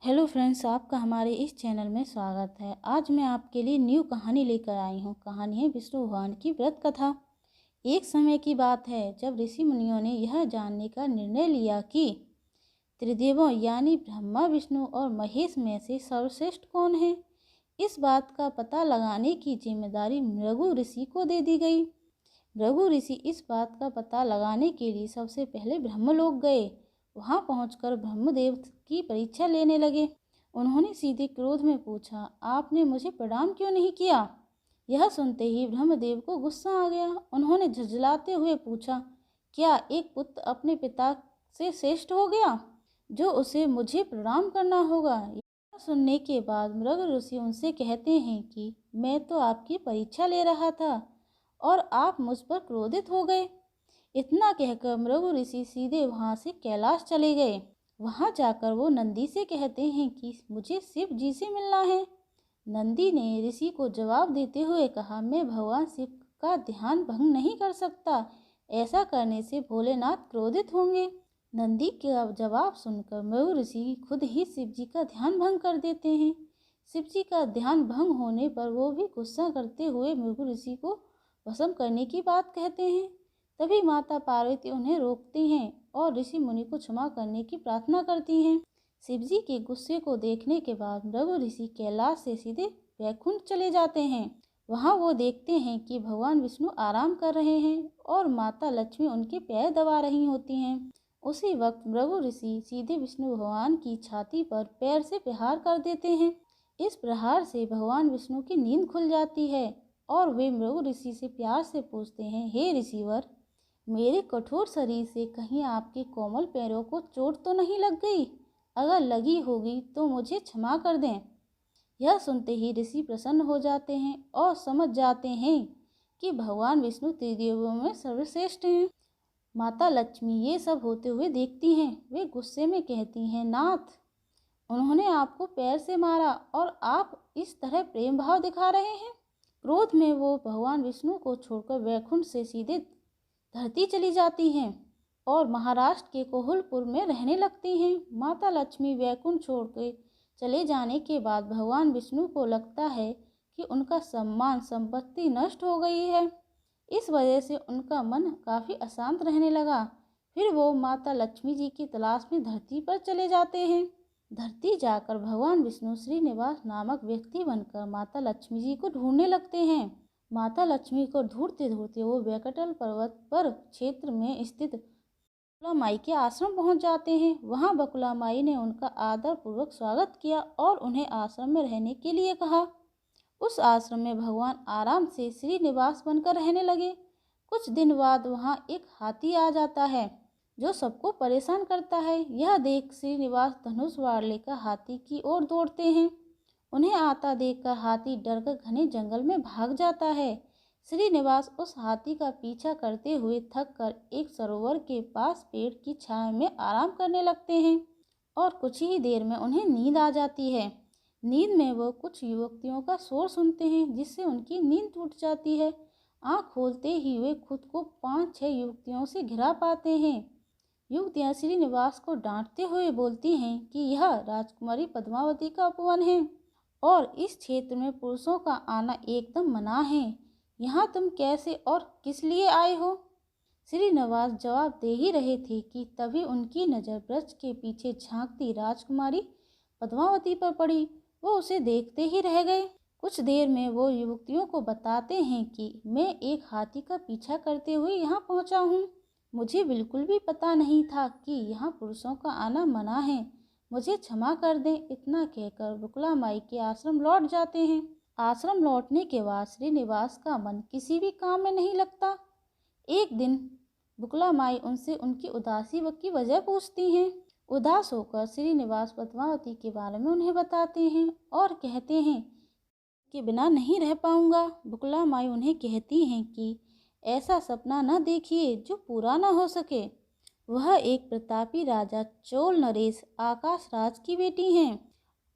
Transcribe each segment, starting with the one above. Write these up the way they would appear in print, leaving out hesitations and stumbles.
Hello friends, आपका हमारे इस चैनल में स्वागत है। आज मैं आपके लिए न्यू कहानी लेकर आई हूँ। कहानी है विष्णु भगवान की व्रत कथा। एक समय की बात है जब ऋषि मुनियों ने यह जानने का निर्णय लिया कि त्रिदेवों यानी ब्रह्मा, विष्णु और महेश में से सर्वश्रेष्ठ कौन है। इस बात का पता लगाने की जिम्मेदारी भृगु ऋषि को दे दी गई। भृगु ऋषि इस बात का पता लगाने के लिए सबसे पहले ब्रह्मलोक गए। वहां पहुंचकर ब्रह्मदेव की परीक्षा लेने लगे। उन्होंने सीधे क्रोध में पूछा, आपने मुझे प्रणाम क्यों नहीं किया। यह सुनते ही ब्रह्मदेव को गुस्सा आ गया। उन्होंने झुंझलाते हुए पूछा, क्या एक पुत्र अपने पिता से श्रेष्ठ हो गया जो उसे मुझे प्रणाम करना होगा। यह सुनने के बाद भृगु ऋषि उनसे कहते हैं कि मैं तो आपकी परीक्षा ले रहा था और आप मुझ पर क्रोधित हो गए। इतना कहकर भृगु ऋषि सीधे वहां से कैलाश चले गए। वहां जाकर वो नंदी से कहते हैं कि मुझे शिव जी से मिलना है। नंदी ने ऋषि को जवाब देते हुए कहा, मैं भगवान शिव का ध्यान भंग नहीं कर सकता। ऐसा करने से भोलेनाथ क्रोधित होंगे। नंदी का जवाब सुनकर भृगु ऋषि खुद ही शिव जी का ध्यान भंग कर देते हैं। शिव जी का ध्यान भंग होने पर वो भी गुस्सा करते हुए भृगु ऋषि को भस्म करने की बात कहते हैं। तभी माता पार्वती उन्हें रोकती हैं और ऋषि मुनि को क्षमा करने की प्रार्थना करती हैं। शिवजी के गुस्से को देखने के बाद भृगु ऋषि कैलाश से सीधे वैकुंठ चले जाते हैं। वहां वो देखते हैं कि भगवान विष्णु आराम कर रहे हैं और माता लक्ष्मी उनके पैर दबा रही होती हैं। उसी वक्त भृगु ऋषि सीधे विष्णु भगवान की छाती पर पैर से प्रहार कर देते हैं। इस प्रहार से भगवान विष्णु की नींद खुल जाती है और वे भृगु ऋषि से प्यार से पूछते हैं, हे ऋषिवर, मेरे कठोर शरीर से कहीं आपके कोमल पैरों को चोट तो नहीं लग गई। अगर लगी होगी तो मुझे क्षमा कर दें। यह सुनते ही ऋषि प्रसन्न हो जाते हैं और समझ जाते हैं कि भगवान विष्णु त्रिदेवों में सर्वश्रेष्ठ हैं। माता लक्ष्मी ये सब होते हुए देखती हैं। वे गुस्से में कहती हैं, नाथ, उन्होंने आपको पैर से मारा और आप इस तरह प्रेम भाव दिखा रहे हैं। क्रोध में वो भगवान विष्णु को छोड़कर वैकुंठ से सीधे धरती चली जाती हैं और महाराष्ट्र के कोहलपुर में रहने लगती हैं। माता लक्ष्मी वैकुंठ छोड़ के चले जाने के बाद भगवान विष्णु को लगता है कि उनका सम्मान संपत्ति नष्ट हो गई है। इस वजह से उनका मन काफ़ी अशांत रहने लगा। फिर वो माता लक्ष्मी जी की तलाश में धरती पर चले जाते हैं। धरती जाकर भगवान विष्णु श्रीनिवास नामक व्यक्ति बनकर माता लक्ष्मी जी को ढूंढने लगते हैं। माता लक्ष्मी को ढूंढते ढूंढते वो वेकटल पर्वत पर क्षेत्र में स्थित बकुला माई के आश्रम पहुंच जाते हैं। वहां बकुला माई ने उनका आदर पूर्वक स्वागत किया और उन्हें आश्रम में रहने के लिए कहा। उस आश्रम में भगवान आराम से श्रीनिवास बनकर रहने लगे। कुछ दिन बाद वहां एक हाथी आ जाता है जो सबको परेशान करता है। यह देख श्रीनिवास धनुष वार लेकर हाथी की ओर दौड़ते हैं। उन्हें आता देखकर हाथी डरकर घने जंगल में भाग जाता है। श्रीनिवास उस हाथी का पीछा करते हुए थक कर एक सरोवर के पास पेड़ की छाया में आराम करने लगते हैं और कुछ ही देर में उन्हें नींद आ जाती है। नींद में वो कुछ युवतियों का शोर सुनते हैं जिससे उनकी नींद टूट जाती है। आँख खोलते ही वे खुद को 5-6 युवतियों से घिरा पाते हैं। युवतियाँ श्रीनिवास को डांटते हुए बोलती हैं कि यह राजकुमारी पद्मावती का उपवन है और इस क्षेत्र में पुरुषों का आना एकदम मना है। यहाँ तुम कैसे और किस लिए आए हो। श्रीनिवास जवाब दे ही रहे थे कि तभी उनकी नज़र वृक्ष के पीछे झांकती राजकुमारी पद्मावती पर पड़ी। वो उसे देखते ही रह गए। कुछ देर में वो युवतियों को बताते हैं कि मैं एक हाथी का पीछा करते हुए यहाँ पहुँचा हूँ। मुझे बिल्कुल भी पता नहीं था कि यहाँ पुरुषों का आना मना है। मुझे क्षमा कर दें। इतना कहकर बकुला माई के आश्रम लौट जाते हैं। आश्रम लौटने के बाद श्रीनिवास का मन किसी भी काम में नहीं लगता। एक दिन बकुला माई उनसे उनकी उदासी की वजह पूछती हैं। उदास होकर श्रीनिवास पद्मावती के बारे में उन्हें बताते हैं और कहते हैं कि बिना नहीं रह पाऊंगा। बकुला माई उन्हें कहती हैं कि ऐसा सपना न देखिए जो पूरा न हो सके। वह एक प्रतापी राजा चोल नरेश आकाश राज की बेटी हैं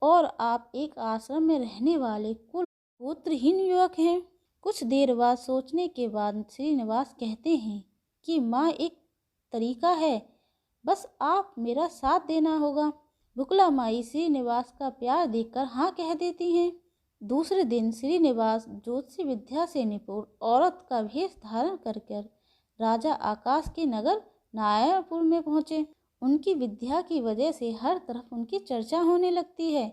और आप एक आश्रम में रहने वाले कुल पुत्रहीन युवक हैं। कुछ देर बाद सोचने के बाद श्रीनिवास कहते हैं कि माँ, एक तरीका है, बस आप मेरा साथ देना होगा। बुकला माई श्रीनिवास का प्यार देखकर हाँ कह देती हैं। दूसरे दिन श्रीनिवास ज्योतिषी विद्या से निपुण औरत का भेष धारण कर राजा आकाश के नगर नारायणपुर में पहुँचे। उनकी विद्या की वजह से हर तरफ उनकी चर्चा होने लगती है।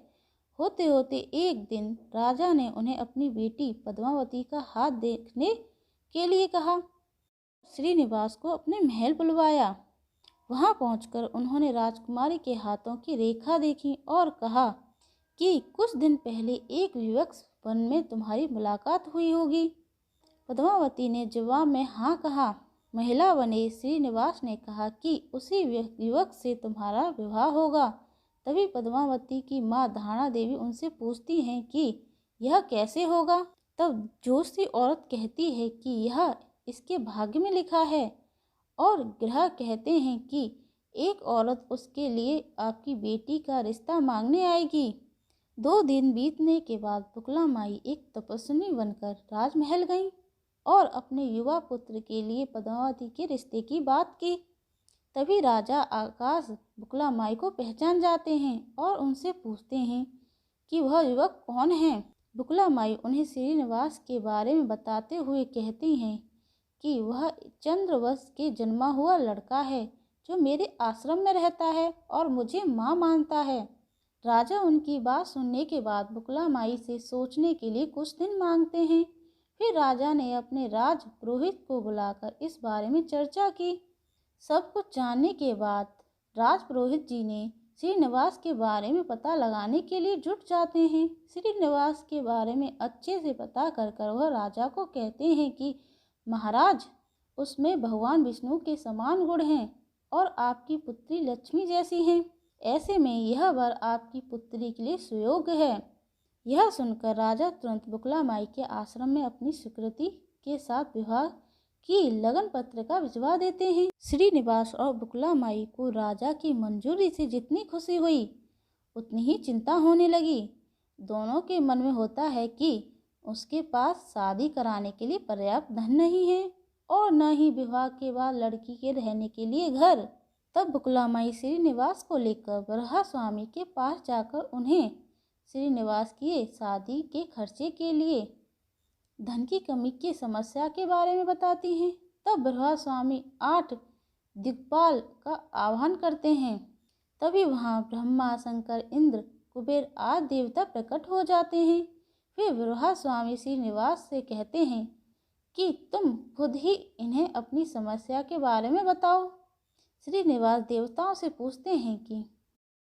होते होते एक दिन राजा ने उन्हें अपनी बेटी पद्मावती का हाथ देखने के लिए कहा। श्रीनिवास को अपने महल बुलवाया। वहां पहुंचकर उन्होंने राजकुमारी के हाथों की रेखा देखी और कहा कि कुछ दिन पहले एक विवश वन में तुम्हारी मुलाकात हुई होगी। पद्मावती ने जवाब में हाँ कहा। महिला बने श्रीनिवास ने कहा कि उसी युवक से तुम्हारा विवाह होगा। तभी पद्मावती की माँ धारणा देवी उनसे पूछती हैं कि यह कैसे होगा। तब जोशी औरत कहती है कि यह इसके भाग्य में लिखा है और ग्रह कहते हैं कि एक औरत उसके लिए आपकी बेटी का रिश्ता मांगने आएगी। 2 दिन बीतने के बाद बुकला माई एक तपस्विनी बनकर राजमहल गईं और अपने युवा पुत्र के लिए पद्मावती के रिश्ते की बात की। तभी राजा आकाश बुकला माई को पहचान जाते हैं और उनसे पूछते हैं कि वह युवक कौन है। बुकला माई उन्हें श्रीनिवास के बारे में बताते हुए कहती हैं कि वह चंद्रवंश के जन्मा हुआ लड़का है जो मेरे आश्रम में रहता है और मुझे माँ मानता है। राजा उनकी बात सुनने के बाद बुकला माई से सोचने के लिए कुछ दिन मांगते हैं। फिर राजा ने अपने राज पुरोहित को बुलाकर इस बारे में चर्चा की। सब कुछ जानने के बाद राजपुरोहित जी ने श्रीनिवास के बारे में पता लगाने के लिए जुट जाते हैं। श्रीनिवास के बारे में अच्छे से पता कर वह राजा को कहते हैं कि महाराज, उसमें भगवान विष्णु के समान गुण हैं और आपकी पुत्री लक्ष्मी जैसी हैं। ऐसे में यह वर आपकी पुत्री के लिए सुयोग्य है। यह सुनकर राजा तुरंत बुकला माई के आश्रम में अपनी स्वीकृति के साथ विवाह की लगन पत्रिका भिजवा देते हैं। श्रीनिवास और बुकला माई को राजा की मंजूरी से जितनी खुशी हुई उतनी ही चिंता होने लगी। दोनों के मन में होता है कि उसके पास शादी कराने के लिए पर्याप्त धन नहीं है और न ही विवाह के बाद लड़की के रहने के लिए घर। तब बुकला माई श्रीनिवास को लेकर बरहा स्वामी के पास जाकर उन्हें श्रीनिवास की शादी के खर्चे के लिए धन की कमी की समस्या के बारे में बताती हैं। तब बरहा स्वामी 8 दिक्पाल का आह्वान करते हैं। तभी वहाँ ब्रह्मा, शंकर, इंद्र, कुबेर आदि देवता प्रकट हो जाते हैं। फिर बरहा स्वामी श्रीनिवास से कहते हैं कि तुम खुद ही इन्हें अपनी समस्या के बारे में बताओ। श्रीनिवास देवताओं से पूछते हैं कि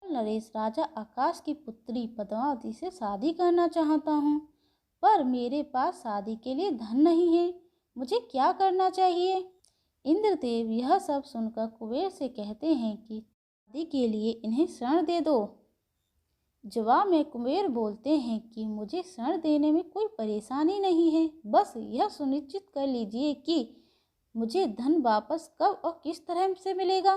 नरेश, राजा आकाश की पुत्री पद्मावती से शादी करना चाहता हूँ, पर मेरे पास शादी के लिए धन नहीं है, मुझे क्या करना चाहिए। इंद्रदेव यह सब सुनकर कुबेर से कहते हैं कि शादी के लिए इन्हें शरण दे दो। जवाब में कुबेर बोलते हैं कि मुझे शरण देने में कोई परेशानी नहीं है, बस यह सुनिश्चित कर लीजिए कि मुझे धन वापस कब और किस तरह से मिलेगा।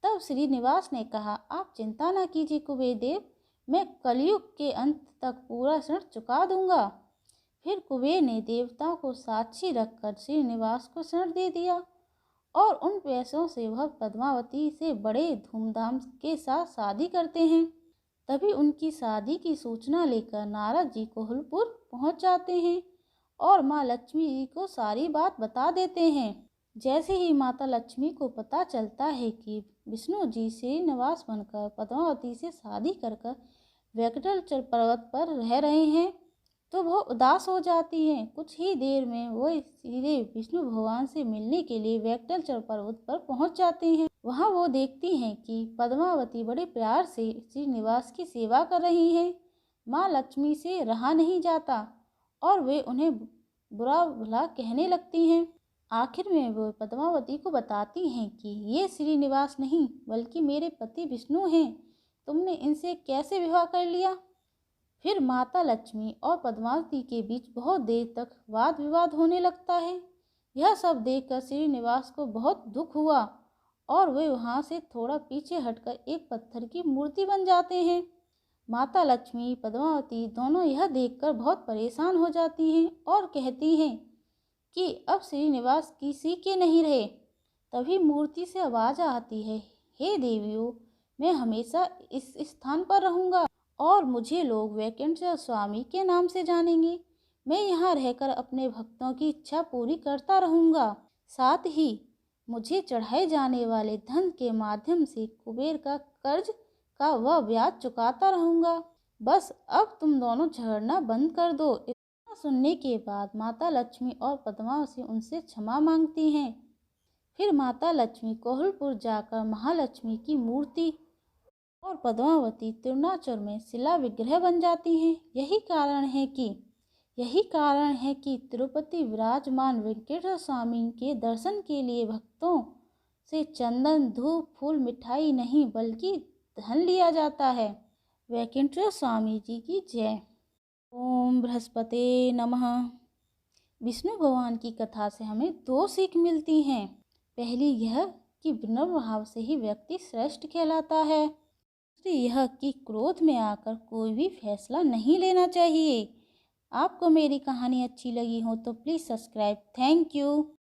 तब श्रीनिवास ने कहा, आप चिंता न कीजिए कुबेर देव, मैं कलयुग के अंत तक पूरा ऋण चुका दूंगा। फिर कुबेर ने देवताओं को साक्षी रखकर श्रीनिवास को ऋण दे दिया और उन पैसों से वह पद्मावती से बड़े धूमधाम के साथ शादी करते हैं। तभी उनकी शादी की सूचना लेकर नारद जी कोहलपुर पहुंच जाते हैं और माँ लक्ष्मी जी को सारी बात बता देते हैं। जैसे ही माता लक्ष्मी को पता चलता है कि विष्णु जी श्रीनिवास बनकर पद्मावती से शादी कर वेंकटाचल पर्वत पर रह रहे हैं तो वह उदास हो जाती हैं। कुछ ही देर में वो सीधे विष्णु भगवान से मिलने के लिए वेंकटाचल पर्वत पर पहुंच जाते हैं। वहां वो देखती हैं कि पद्मावती बड़े प्यार से श्रीनिवास की सेवा कर रही हैं। माँ लक्ष्मी से रहा नहीं जाता और वे उन्हें बुरा भला कहने लगती हैं। आखिर में वो पद्मावती को बताती हैं कि ये श्रीनिवास नहीं बल्कि मेरे पति विष्णु हैं, तुमने इनसे कैसे विवाह कर लिया। फिर माता लक्ष्मी और पद्मावती के बीच बहुत देर तक वाद विवाद होने लगता है। यह सब देखकर श्रीनिवास को बहुत दुख हुआ और वे वहाँ से थोड़ा पीछे हटकर एक पत्थर की मूर्ति बन जाते हैं। माता लक्ष्मी पद्मावती दोनों यह देखकर बहुत परेशान हो जाती हैं और कहती हैं कि अब श्रीनिवास किसी के नहीं रहे। तभी मूर्ति से आवाज़ आती है, हे देवियों, मैं हमेशा इस स्थान पर रहूँगा और मुझे लोग वेंकटेश्वर स्वामी के नाम से जानेंगे। मैं यहाँ रहकर अपने भक्तों की इच्छा पूरी करता रहूँगा। साथ ही मुझे चढ़ाए जाने वाले धन के माध्यम से कुबेर का कर्ज का वह ब्याज चुकाता रहूँगा। बस अब तुम दोनों झगड़ना बंद कर दो। इतना सुनने के बाद माता लक्ष्मी और पद्मावती उनसे क्षमा मांगती हैं। फिर माता लक्ष्मी कोहलपुर जाकर महालक्ष्मी की मूर्ति और पद्मावती तिरुनाचल में शिला विग्रह बन जाती हैं। यही कारण है कि तिरुपति विराजमान वेंकटेश्वर स्वामी के दर्शन के लिए भक्तों से चंदन, धूप, फूल, मिठाई नहीं बल्कि धन लिया जाता है। वेंकटेश्वर स्वामी जी की जय। ओम बृहस्पते नमः। विष्णु भगवान की कथा से हमें दो सीख मिलती हैं। पहली यह कि विनम्र भाव से ही व्यक्ति श्रेष्ठ कहलाता है। दूसरी यह कि क्रोध में आकर कोई भी फैसला नहीं लेना चाहिए। आपको मेरी कहानी अच्छी लगी हो तो प्लीज़ सब्सक्राइब। Thank you.